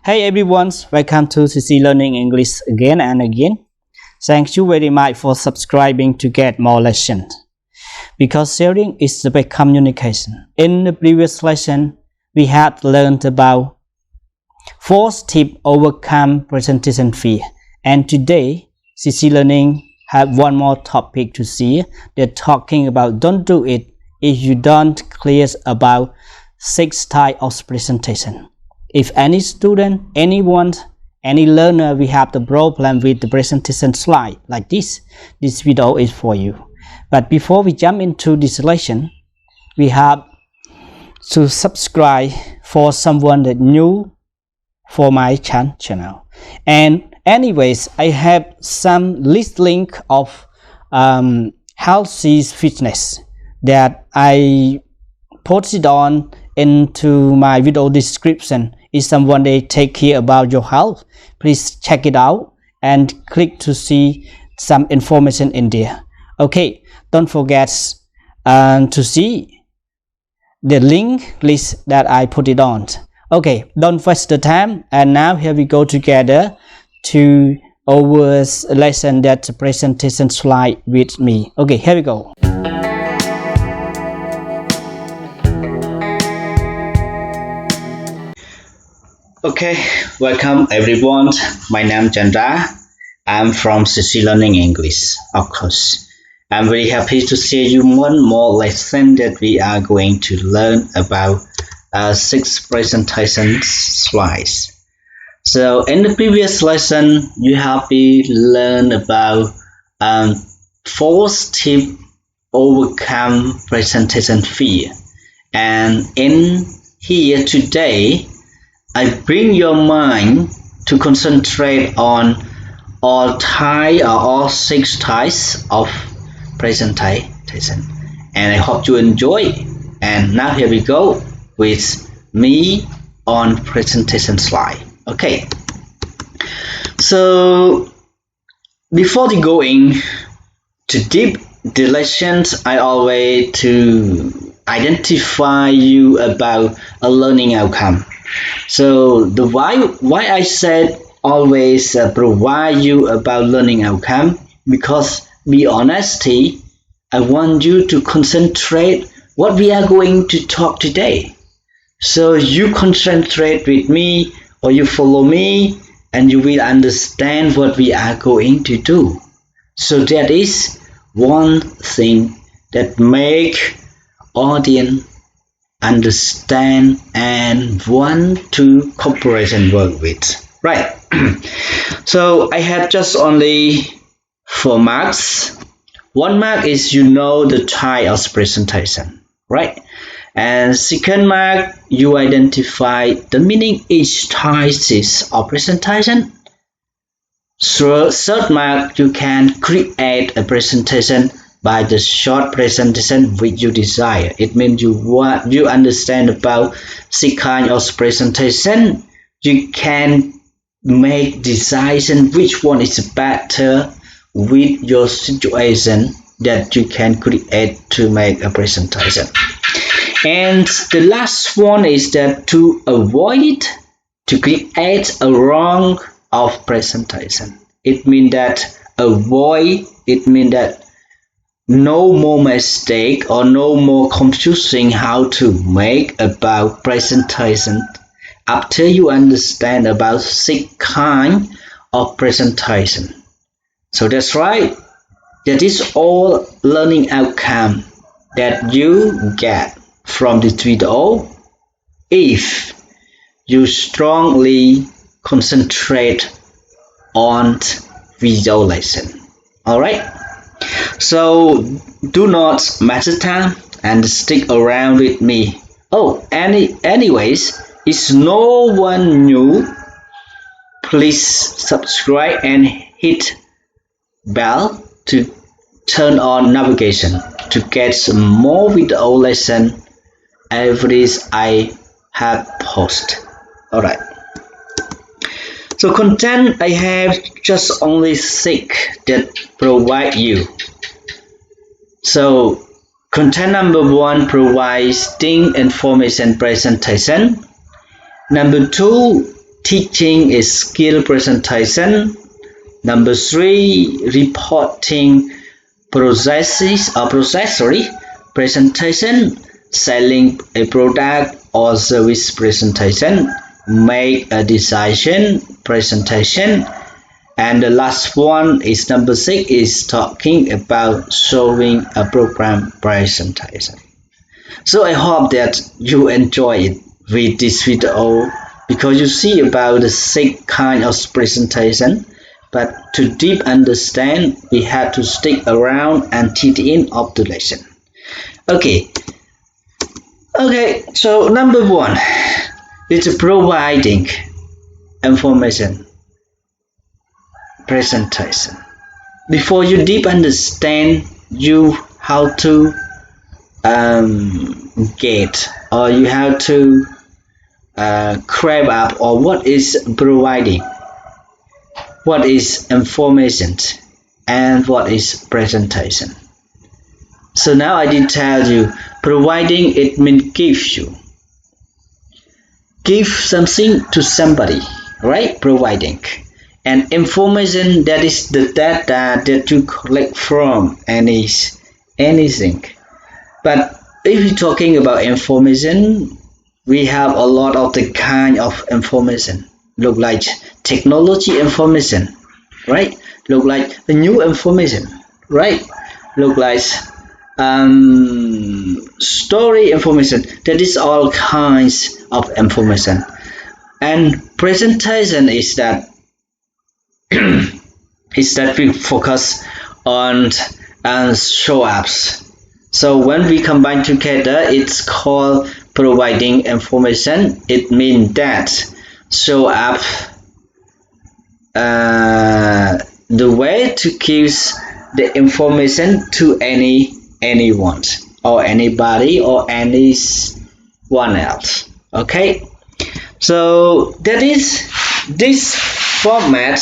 Hey everyone, welcome to CC Learning English again and again. Thank you very much for subscribing to get more lessons. Because sharing is the best communication. In the previous lesson, we had learned about 4 tips overcome presentation fear. And today, CC Learning have one more topic to see. They're talking about don't do it if you don't clear about 6 types of presentation. If any student, anyone, any learner, we have the problem with the presentation slide like this video is for you. But before we jump into this lesson, we have to subscribe for someone that new for my channel. And anyways, I have some link of healthy fitness that I posted on into my video description. If someone they take care about your health, please check it out and click to see some information in there. Okay, don't forget to see the link list that I put it on. Okay, don't waste the time, and now here we go together to our lesson that presentation slide with me. Okay, here we go. Okay, welcome everyone. My name is Chandra. I'm from CC Learning English, of course. I'm very happy to share you one more lesson that we are going to learn about 6 presentation slides. So in the previous lesson, you have learned about 4 tips overcome presentation fear. And in here today, I bring your mind to concentrate on all 6 types of presentation, and I hope you enjoy. And now here we go with me on presentation slide. Okay, so before we going to deep the lessons, I always to identify you about a learning outcome. So the why I said always provide you about learning outcome, because be honesty, I want you to concentrate what we are going to talk today. So you concentrate with me or you follow me and you will understand what we are going to do. So that is one thing that make audience understand and want to cooperate and work with, right? So I have just only 4 marks. 1 mark is the type of presentation, right? And second mark, you identify the meaning each type is of presentation. So third mark, you can create a presentation by the short presentation which you desire. It means you understand about 6 kind of presentation. You can make decision which one is better with your situation that you can create to make a presentation. And the last one is that to avoid to create a wrong of presentation. It means that no more mistake or no more confusing how to make about presentation after you understand about 6 kind of presentation. So that's right. That is all learning outcome that you get from this video if you strongly concentrate on video lesson. Alright? So do not matter time and stick around with me. Anyways, if no one new, please subscribe and hit bell to turn on navigation to get some more video lesson every I have post. Alright. So content I have just only 6 that provide you. So content number 1 provides information presentation. Number 2 teaching a skill presentation. Number 3, reporting processory presentation, selling a product or service presentation, make a decision presentation. And the last one is number 6 is talking about showing a program presentation. So I hope that you enjoy it with this video, because you see about the 6 kind of presentation. But to deep understand, we have to stick around until the end of the lesson. Okay, so number 1 is providing information presentation. Before you deep understand you how to get, or you have to grab up, or what is providing, what is information, and what is presentation. So now I did tell you, providing, it means give something to somebody, right? Providing. And information, that is the data that you collect from anything. But if you're talking about information, we have a lot of the kind of information. Look like technology information, right? Look like the new information, right? Look like story information. That is all kinds of information. And presentation is that we focus on show ups. So when we combine together, it's called providing information. It means that show up the way to give the information to anyone or anybody or anyone else. Okay, so that is, this format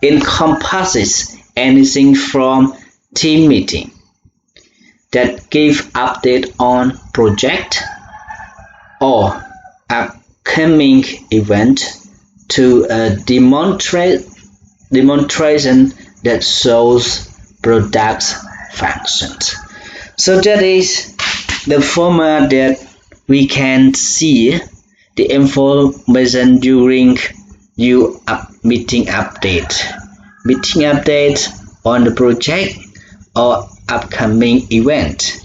encompasses anything from team meeting that give update on project or upcoming event to a demonstration that shows product functions. So that is the format that we can see the information during your meeting update on the project or upcoming event.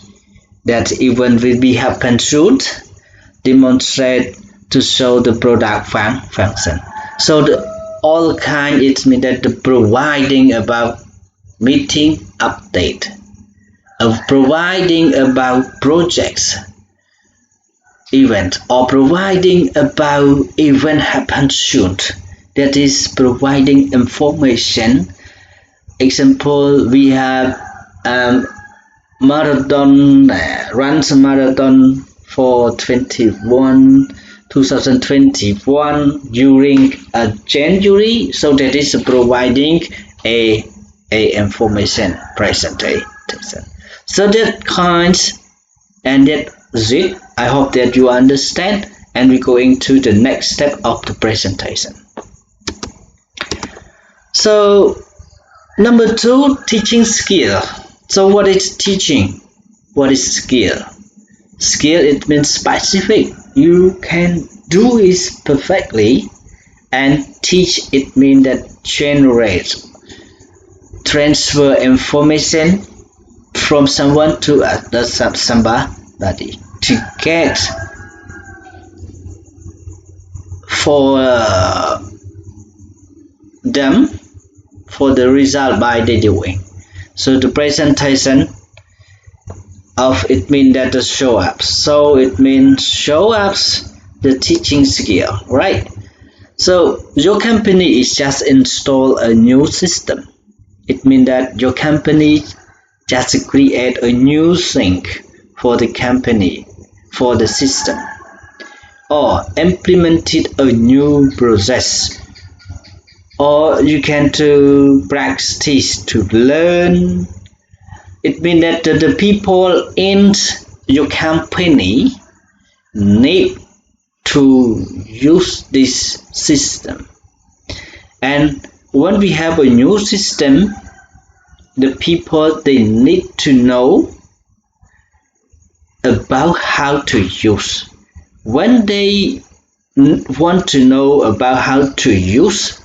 That event will be happen soon, demonstrate to show the product function. So all kind, it means that the providing about meeting update, of providing about projects event, or providing about event happen soon. That is providing information. Example, we have marathon, runs a marathon for 2021 during January. So that is providing a information presentation. So that kinds, and that's it. I hope that you understand, and we're going to the next step of the presentation. So number 2, teaching skill. So what is teaching? What is skill? Skill, it means specific. You can do it perfectly, and teach, it means that generate, transfer information from someone to somebody to get for them for the result by the doing. So the presentation of it means that the show ups. So it means show ups the teaching skill, right? So your company is just install a new system. It means that your company just create a new thing for the company, for the system, or implemented a new process, or you can to practice to learn. It means that the people in your company need to use this system. And when we have a new system, the people, they need to know about how to use. When they want to know about how to use,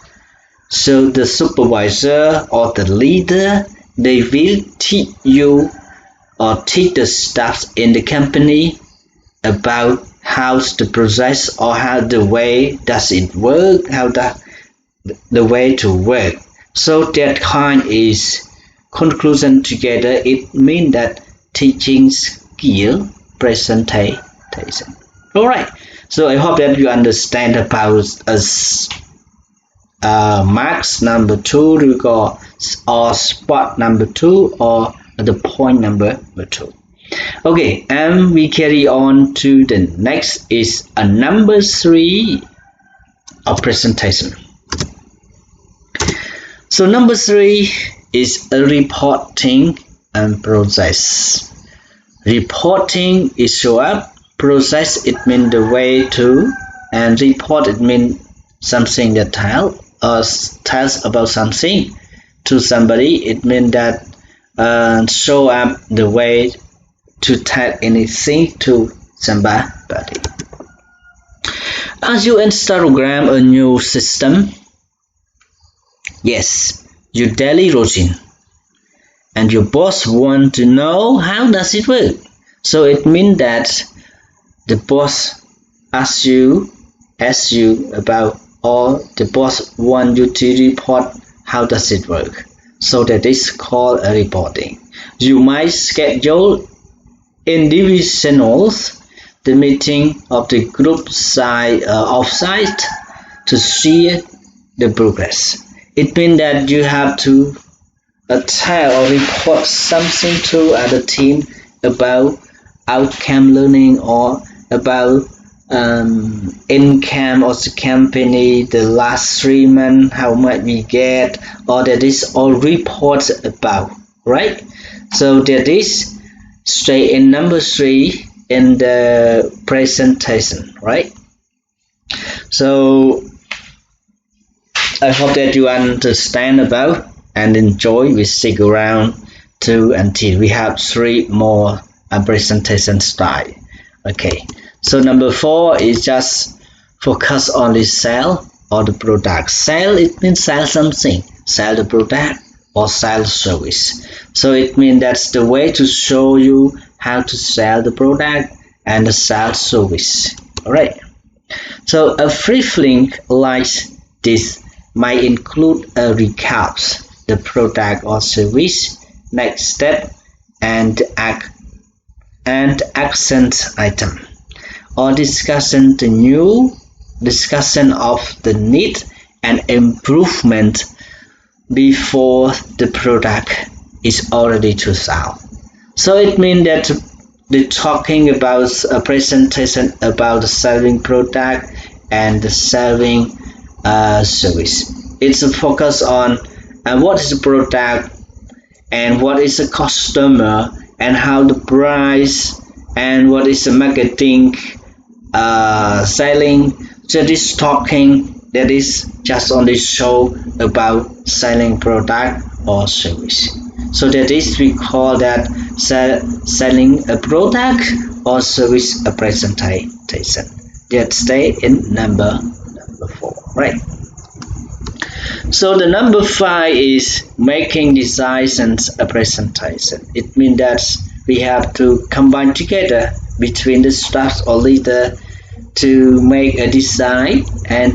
so the supervisor or the leader, they will teach you or teach the staff in the company about how's the process or how the way does it work, how the way to work. So that kind is conclusion together. It means that teaching skill presentation. Alright, so I hope that you understand about marks number 2 or spot number 2 or the point number 2. Okay, and we carry on to the next is a number 3 of presentation. So number 3 is a reporting and process. Reporting is show up, process it means the way to, and report it means something that tells about something to somebody. It means that show up the way to tell anything to somebody. As you Instagram a new system, yes, your daily routine, and your boss want to know how does it work. So it means that the boss asks you about, or the boss want you to report how does it work. So that is called a reporting. You might schedule individuals the meeting of the group offsite to see the progress. It means that you have to tell or report something to other team about outcome learning or about income of the company, the last 3 months, how much we get, or that is all reports about, right? So that is stay in number 3 in the presentation, right? So I hope that you understand about and enjoy. We stick around to until we have 3 more presentation style. Okay, so number 4 is just focus on the sell or the product. Sell, it means sell something, sell the product or sell service. So it means that's the way to show you how to sell the product and the sell service. Alright, so a brief link like this might include a recap, the product or service, next step, and accent item, or discussion of the need and improvement before the product is already to sell. So it means that the talking about a presentation about the selling product and the selling service. It's a focus on what is the product and what is the customer and how the price and what is the marketing, selling. So this talking that is just only show about selling product or service. So that is we call that selling a product or service a presentation. That stay in number 4, right? So the number 5 is making designs and a presentation. It means that we have to combine together between the staff or leader to make a design, and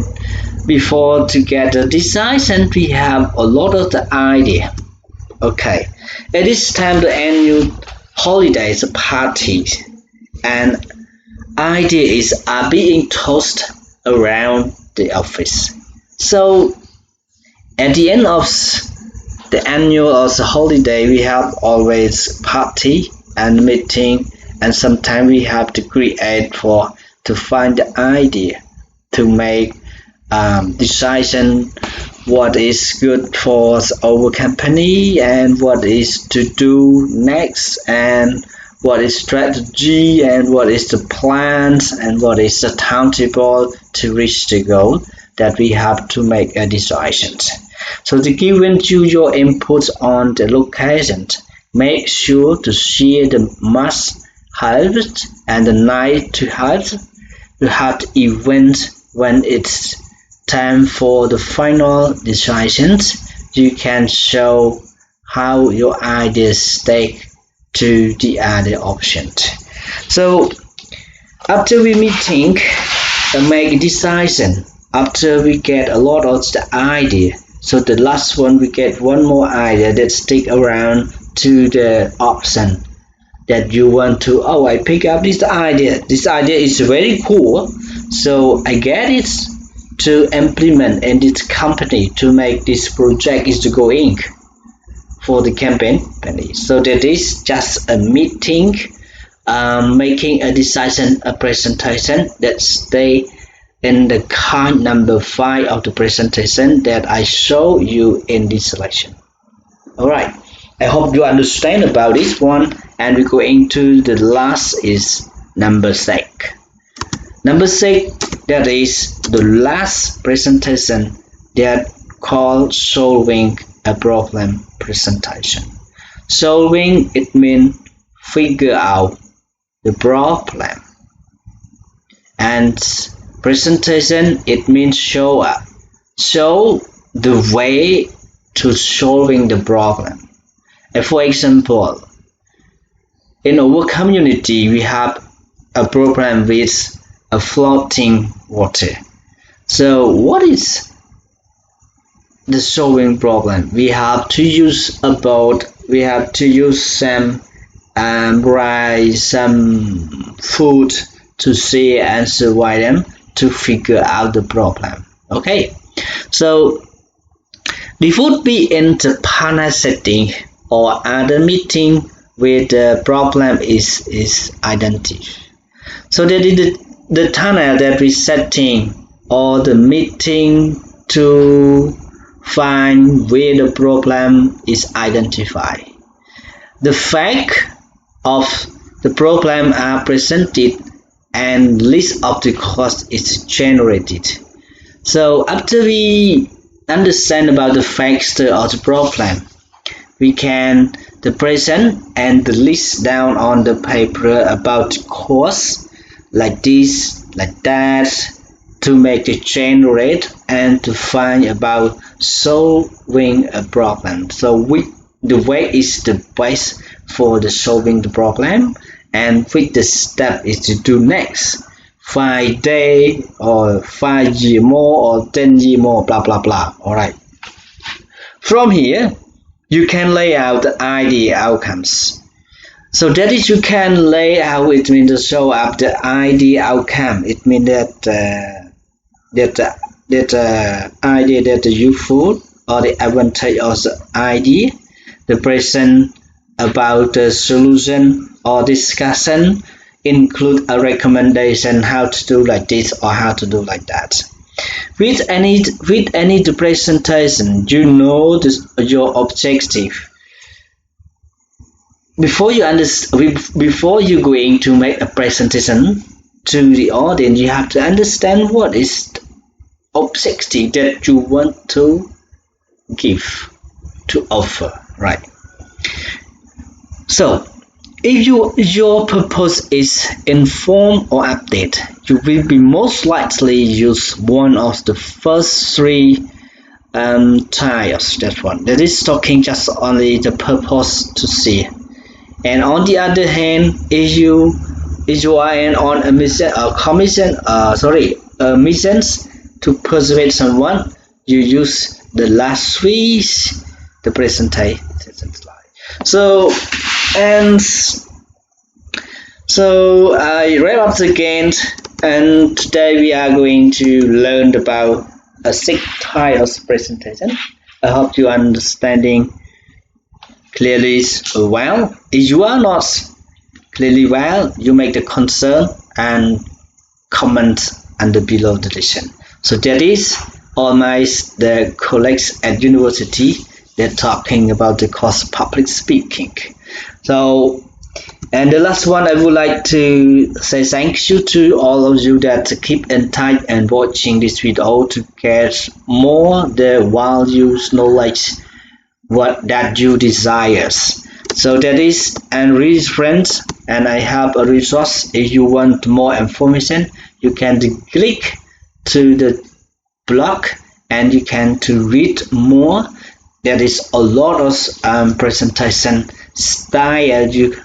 before to get the design, and we have a lot of the idea. Okay, at this time the annual holidays parties and ideas are being tossed around the office. So at the end of the annual or the holiday, we have always party and meeting, and sometimes we have to create to find the idea to make decision what is good for our company and what is to do next and what is strategy and what is the plans and what is the timetable to reach the goal that we have to make a decision. So to given you your inputs on the location, make sure to share the must have and the nice to have the event when it's time for the final decisions. You can show how your ideas stick to the other options. So after we meeting and make decision, after we get a lot of the idea, so the last one we get one more idea that stick around to the option that you want to. Oh, I pick up this idea. This idea is very cool, so I get it to implement in this company to make this project is going for the campaign. So that is just a meeting, making a decision, a presentation that stay in the kind number 5 of the presentation that I show you in this selection. Alright, I hope you understand about this one, and we're going to the last is number 6. Number 6, that is the last presentation that called solving a problem presentation. Solving, it means figure out the problem, and presentation, it means show the way to solving the problem. For example, in our community we have a problem with a floating water. So what is the solving problem? We have to use a boat, we have to use some rice, some food to see and survive them to figure out the problem. Okay, so the would be in the partner setting or other meeting where the problem is identified. So that is the tunnel that we setting or the meeting to find where the problem is identified. The fact of the problem are presented and list of the cost is generated. So after we understand about the facts of the problem, we can the present and the list down on the paper about the cost like this, like that, to make it generate and to find about solving a problem. So the way is the best for the solving the problem, and which the step is to do next 5 days or 5 years more or 10 years more, blah blah blah. Alright, from here you can lay out the idea outcomes. So that is you can lay out, it means to show up the idea outcome. It means that idea that the useful or the advantage of the idea, the present about the solution or discussion include a recommendation how to do like this or how to do like that. With any the presentation, you know your objective. Before you going to make a presentation to the audience, you have to understand what is the objective that you want to give, to offer, right? So if your purpose is inform or update, you will be most likely use one of the first 3 tiles. That one that is talking just only the purpose to see. And on the other hand, if you are on a mission missions to persuade someone, you use the last 3 the presentation slide. So I wrap up again, and today we are going to learn about a 6 tiles presentation. I hope you are understanding clearly well. If you are not clearly well, you make the concern and comment under below the lesson. So that is all the colleagues at university, they're talking about the course public speaking. So And the last one, I would like to say thank you to all of you that keep in touch and watching this video to get more the values, knowledge, what that you desires. So that is and really friends, and I have a resource. If you want more information, you can click to the blog and you can to read more. There is a lot of presentation style you